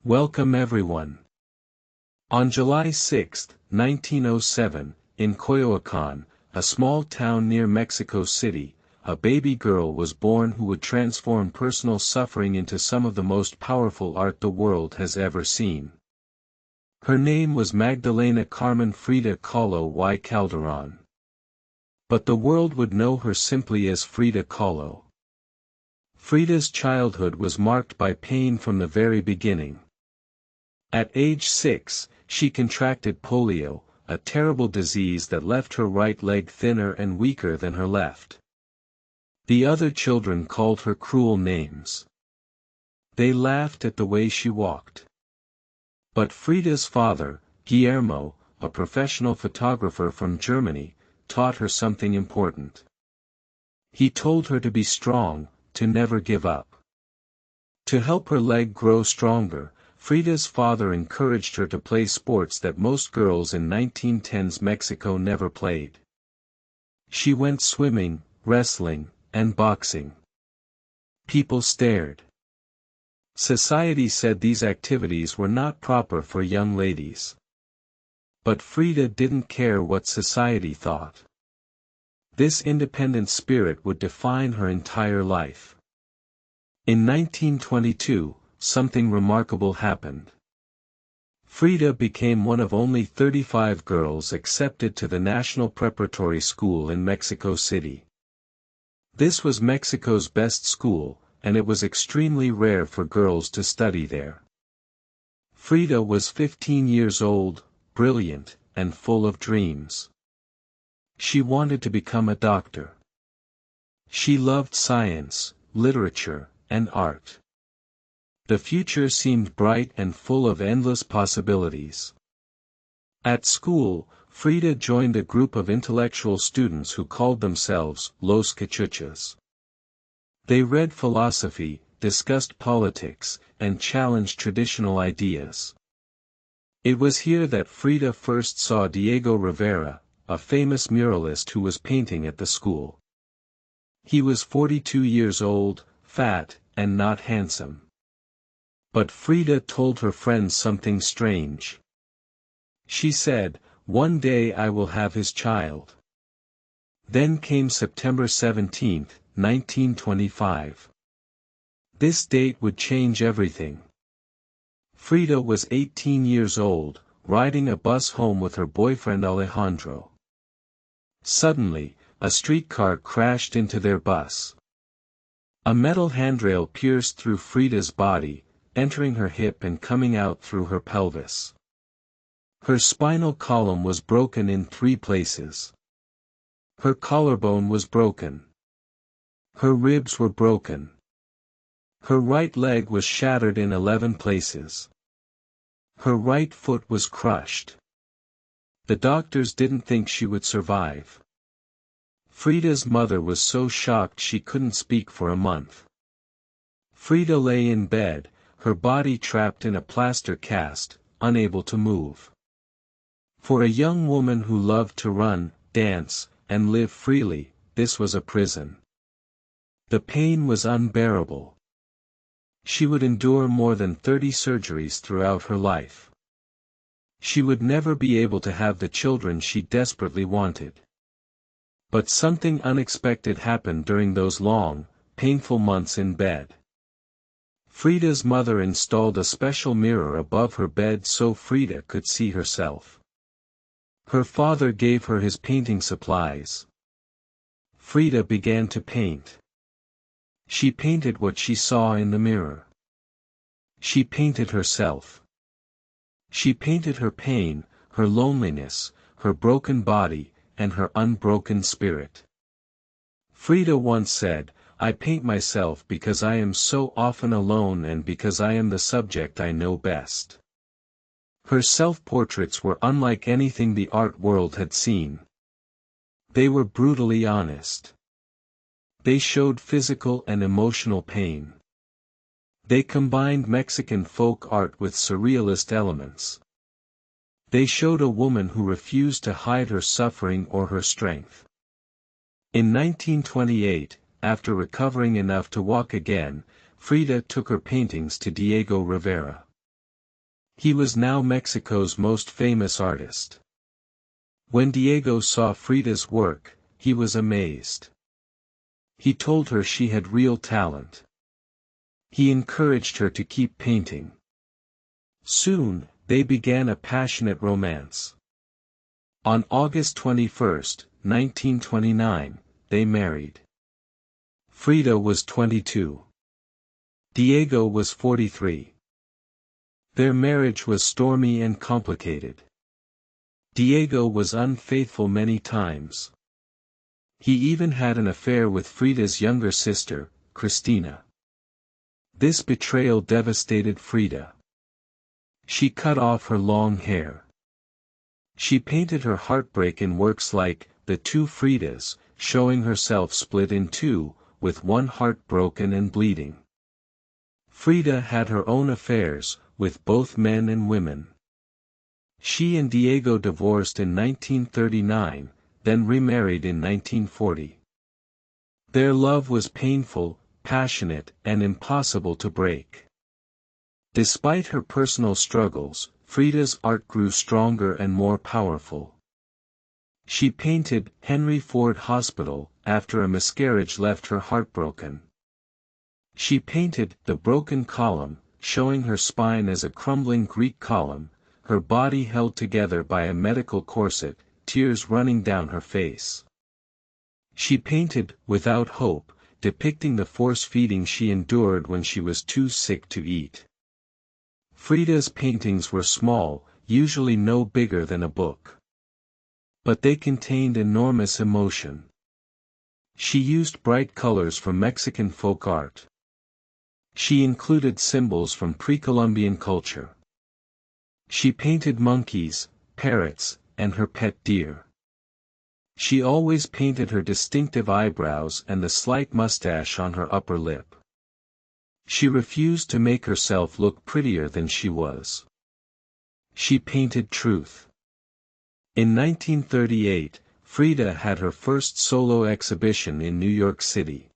Welcome everyone. On July 6, 1907, in Coyoacán, a small town near Mexico City, a baby girl was born who would transform personal suffering into some of the most powerful art the world has ever seen. Her name was Magdalena Carmen Frida Kahlo y Calderón. But the world would know her simply as Frida Kahlo. Frida's childhood was marked by pain from the very beginning. At age 6, she contracted polio, a terrible disease that left her right leg thinner and weaker than her left. The other children called her cruel names. They laughed at the way she walked. But Frida's father, Guillermo, a professional photographer from Germany, taught her something important. He told her to be strong, to never give up. To help her leg grow stronger, Frida's father encouraged her to play sports that most girls in 1910s Mexico never played. She went swimming, wrestling, and boxing. People stared. Society said these activities were not proper for young ladies. But Frida didn't care what society thought. This independent spirit would define her entire life. In 1922, something remarkable happened. Frida became one of only 35 girls accepted to the National Preparatory School in Mexico City. This was Mexico's best school, and it was extremely rare for girls to study there. Frida was 15 years old, brilliant, and full of dreams. She wanted to become a doctor. She loved science, literature, and art. The future seemed bright and full of endless possibilities. At school, Frida joined a group of intellectual students who called themselves Los Cachuchas. They read philosophy, discussed politics, and challenged traditional ideas. It was here that Frida first saw Diego Rivera, a famous muralist who was painting at the school. He was 42 years old, fat, and not handsome. But Frida told her friends something strange. She said, "One day I will have his child." Then came September 17, 1925. This date would change everything. Frida was 18 years old, riding a bus home with her boyfriend Alejandro. Suddenly, a streetcar crashed into their bus. A metal handrail pierced through Frida's body, entering her hip and coming out through her pelvis. Her spinal column was broken in 3 places. Her collarbone was broken. Her ribs were broken. Her right leg was shattered in 11 places. Her right foot was crushed. The doctors didn't think she would survive. Frida's mother was so shocked she couldn't speak for a month. Frida lay in bed, her body trapped in a plaster cast, unable to move. For a young woman who loved to run, dance, and live freely, this was a prison. The pain was unbearable. She would endure more than 30 surgeries throughout her life. She would never be able to have the children she desperately wanted. But something unexpected happened during those long, painful months in bed. Frida's mother installed a special mirror above her bed so Frida could see herself. Her father gave her his painting supplies. Frida began to paint. She painted what she saw in the mirror. She painted herself. She painted her pain, her loneliness, her broken body, and her unbroken spirit. Frida once said, "I paint myself because I am so often alone and because I am the subject I know best." Her self-portraits were unlike anything the art world had seen. They were brutally honest. They showed physical and emotional pain. They combined Mexican folk art with surrealist elements. They showed a woman who refused to hide her suffering or her strength. In 1928, after recovering enough to walk again, Frida took her paintings to Diego Rivera. He was now Mexico's most famous artist. When Diego saw Frida's work, he was amazed. He told her she had real talent. He encouraged her to keep painting. Soon, they began a passionate romance. On August 21, 1929, they married. Frida was 22. Diego was 43. Their marriage was stormy and complicated. Diego was unfaithful many times. He even had an affair with Frida's younger sister, Cristina. This betrayal devastated Frida. She cut off her long hair. She painted her heartbreak in works like The Two Fridas, showing herself split in two, with one heart broken and bleeding. Frida had her own affairs, with both men and women. She and Diego divorced in 1939, then remarried in 1940. Their love was painful, passionate, and impossible to break. Despite her personal struggles, Frida's art grew stronger and more powerful. She painted Henry Ford Hospital after a miscarriage left her heartbroken. She painted The Broken Column, showing her spine as a crumbling Greek column, her body held together by a medical corset, tears running down her face. She painted Without Hope, depicting the force-feeding she endured when she was too sick to eat. Frida's paintings were small, usually no bigger than a book. But they contained enormous emotion. She used bright colors from Mexican folk art. She included symbols from pre-Columbian culture. She painted monkeys, parrots, and her pet deer. She always painted her distinctive eyebrows and the slight mustache on her upper lip. She refused to make herself look prettier than she was. She painted truth. In 1938, Frida had her first solo exhibition in New York City.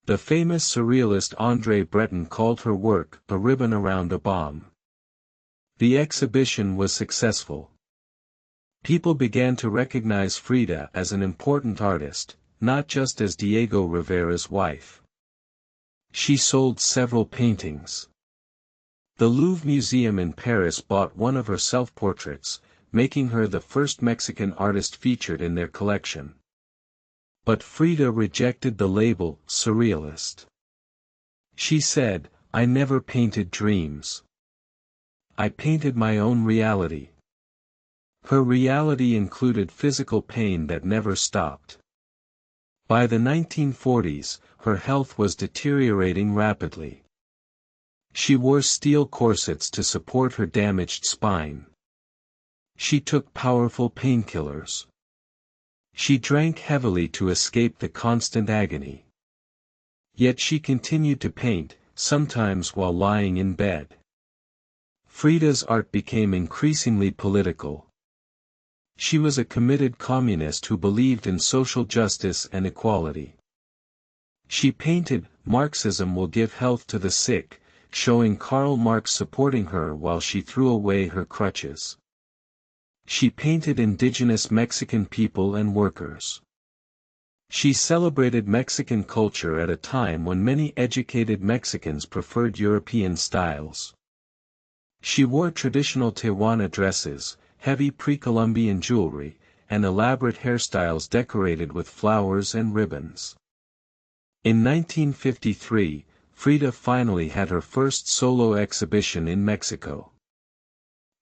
The famous surrealist André Breton called her work A Ribbon Around a Bomb. The exhibition was successful. People began to recognize Frida as an important artist, not just as Diego Rivera's wife. She sold several paintings. The Louvre Museum in Paris bought one of her self-portraits, making her the first Mexican artist featured in their collection. But Frida rejected the label surrealist. She said, "I never painted dreams. I painted my own reality." Her reality included physical pain that never stopped. By the 1940s, her health was deteriorating rapidly. She wore steel corsets to support her damaged spine. She took powerful painkillers. She drank heavily to escape the constant agony. Yet she continued to paint, sometimes while lying in bed. Frida's art became increasingly political. She was a committed communist who believed in social justice and equality. She painted Marxism Will Give Health to the Sick, showing Karl Marx supporting her while she threw away her crutches. She painted indigenous Mexican people and workers. She celebrated Mexican culture at a time when many educated Mexicans preferred European styles. She wore traditional Tehuana dresses, heavy pre-Columbian jewelry, and elaborate hairstyles decorated with flowers and ribbons. In 1953, Frida finally had her first solo exhibition in Mexico.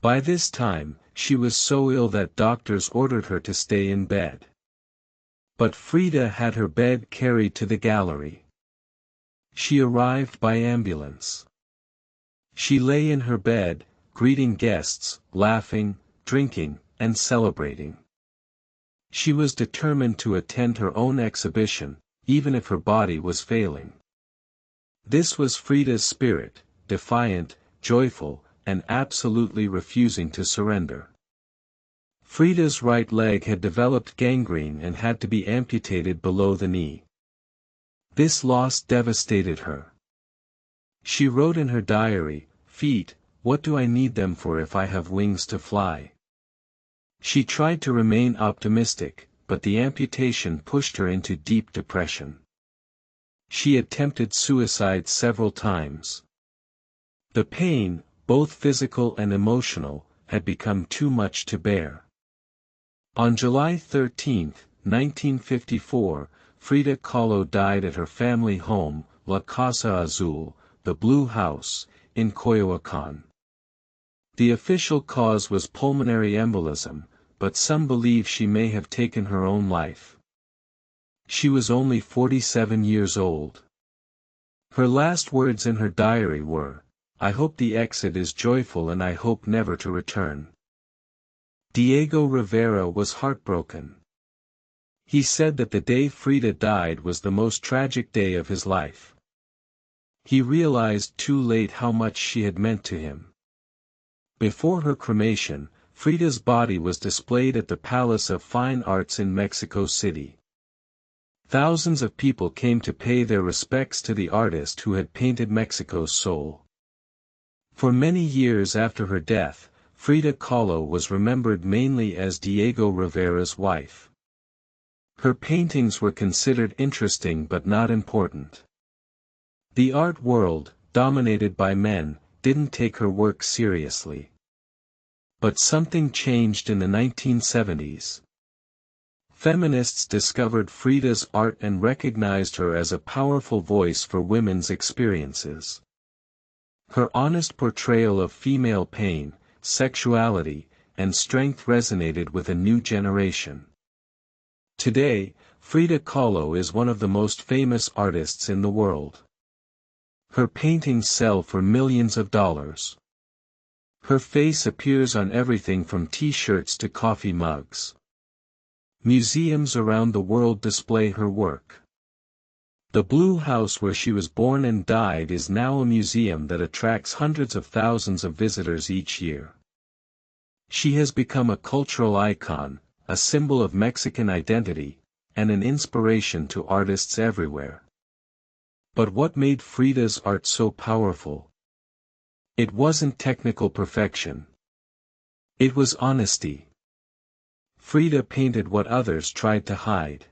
By this time, she was so ill that doctors ordered her to stay in bed. But Frida had her bed carried to the gallery. She arrived by ambulance. She lay in her bed, greeting guests, laughing, drinking, and celebrating. She was determined to attend her own exhibition, even if her body was failing. This was Frida's spirit, defiant, joyful, and absolutely refusing to surrender. Frida's right leg had developed gangrene and had to be amputated below the knee. This loss devastated her. She wrote in her diary, "Feet, what do I need them for if I have wings to fly? She tried to remain optimistic, but the amputation pushed her into deep depression. She attempted suicide several times. The pain, both physical and emotional, had become too much to bear. On July 13, 1954, Frida Kahlo died at her family home, La Casa Azul, the Blue House, in Coyoacán. The official cause was pulmonary embolism, but some believe she may have taken her own life. She was only 47 years old. Her last words in her diary were, "I hope the exit is joyful and I hope never to return." Diego Rivera was heartbroken. He said that the day Frida died was the most tragic day of his life. He realized too late how much she had meant to him. Before her cremation, Frida's body was displayed at the Palace of Fine Arts in Mexico City. Thousands of people came to pay their respects to the artist who had painted Mexico's soul. For many years after her death, Frida Kahlo was remembered mainly as Diego Rivera's wife. Her paintings were considered interesting but not important. The art world, dominated by men, didn't take her work seriously. But something changed in the 1970s. Feminists discovered Frida's art and recognized her as a powerful voice for women's experiences. Her honest portrayal of female pain, sexuality, and strength resonated with a new generation. Today, Frida Kahlo is one of the most famous artists in the world. Her paintings sell for millions of dollars. Her face appears on everything from t-shirts to coffee mugs. Museums around the world display her work. The Blue House where she was born and died is now a museum that attracts hundreds of thousands of visitors each year. She has become a cultural icon, a symbol of Mexican identity, and an inspiration to artists everywhere. But what made Frida's art so powerful? It wasn't technical perfection. It was honesty. Frida painted what others tried to hide.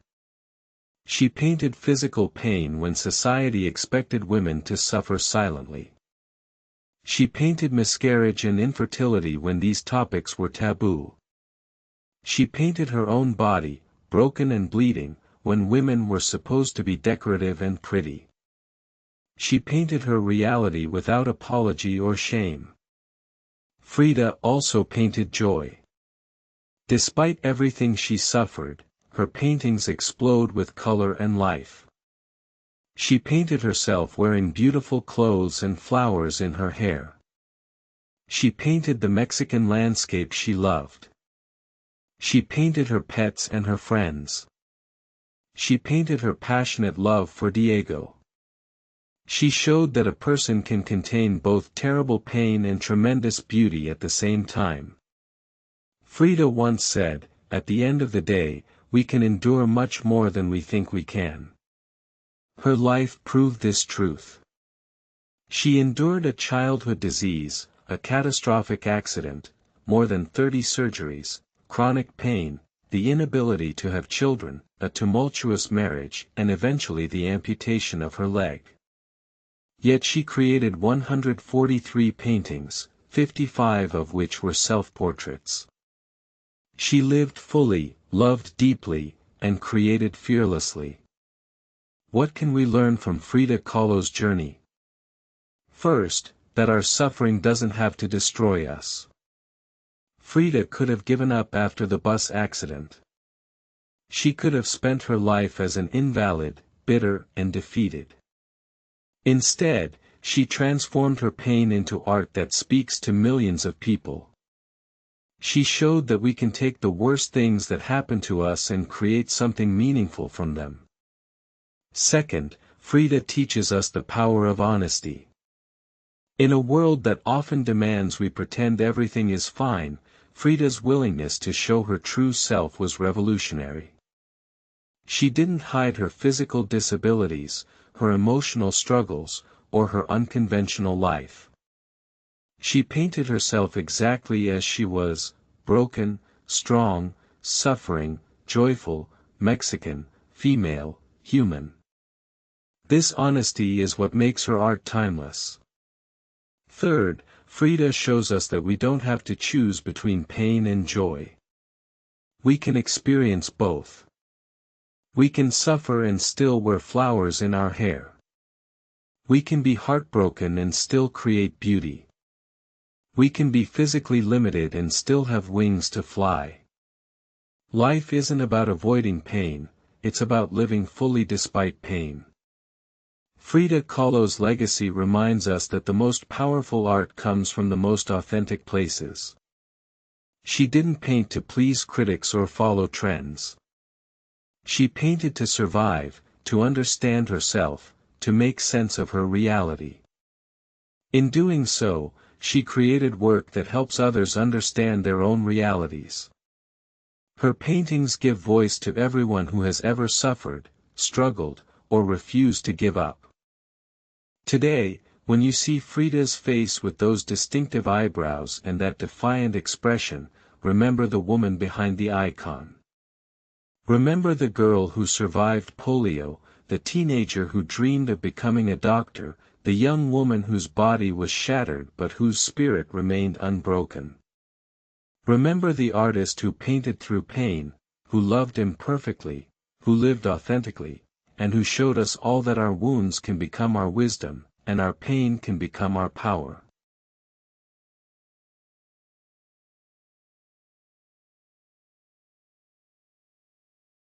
She painted physical pain when society expected women to suffer silently. She painted miscarriage and infertility when these topics were taboo. She painted her own body, broken and bleeding, when women were supposed to be decorative and pretty. She painted her reality without apology or shame. Frida also painted joy. Despite everything she suffered, her paintings explode with color and life. She painted herself wearing beautiful clothes and flowers in her hair. She painted the Mexican landscape she loved. She painted her pets and her friends. She painted her passionate love for Diego. She showed that a person can contain both terrible pain and tremendous beauty at the same time. Frida once said, "At the end of the day, we can endure much more than we think we can." Her life proved this truth. She endured a childhood disease, a catastrophic accident, more than 30 surgeries, chronic pain, the inability to have children, a tumultuous marriage, and eventually the amputation of her leg. Yet she created 143 paintings, 55 of which were self-portraits. She lived fully, loved deeply, and created fearlessly. What can we learn from Frida Kahlo's journey? First, that our suffering doesn't have to destroy us. Frida could have given up after the bus accident. She could have spent her life as an invalid, bitter, and defeated. Instead, she transformed her pain into art that speaks to millions of people. She showed that we can take the worst things that happen to us and create something meaningful from them. Second, Frida teaches us the power of honesty. In a world that often demands we pretend everything is fine, Frida's willingness to show her true self was revolutionary. She didn't hide her physical disabilities, her emotional struggles, or her unconventional life. She painted herself exactly as she was, broken, strong, suffering, joyful, Mexican, female, human. This honesty is what makes her art timeless. Third, Frida shows us that we don't have to choose between pain and joy. We can experience both. We can suffer and still wear flowers in our hair. We can be heartbroken and still create beauty. We can be physically limited and still have wings to fly. Life isn't about avoiding pain, it's about living fully despite pain. Frida Kahlo's legacy reminds us that the most powerful art comes from the most authentic places. She didn't paint to please critics or follow trends. She painted to survive, to understand herself, to make sense of her reality. In doing so, she created work that helps others understand their own realities. Her paintings give voice to everyone who has ever suffered, struggled, or refused to give up. Today, when you see Frida's face with those distinctive eyebrows and that defiant expression, remember the woman behind the icon. Remember the girl who survived polio, the teenager who dreamed of becoming a doctor, the young woman whose body was shattered but whose spirit remained unbroken. Remember the artist who painted through pain, who loved imperfectly, who lived authentically, and who showed us all that our wounds can become our wisdom, and our pain can become our power.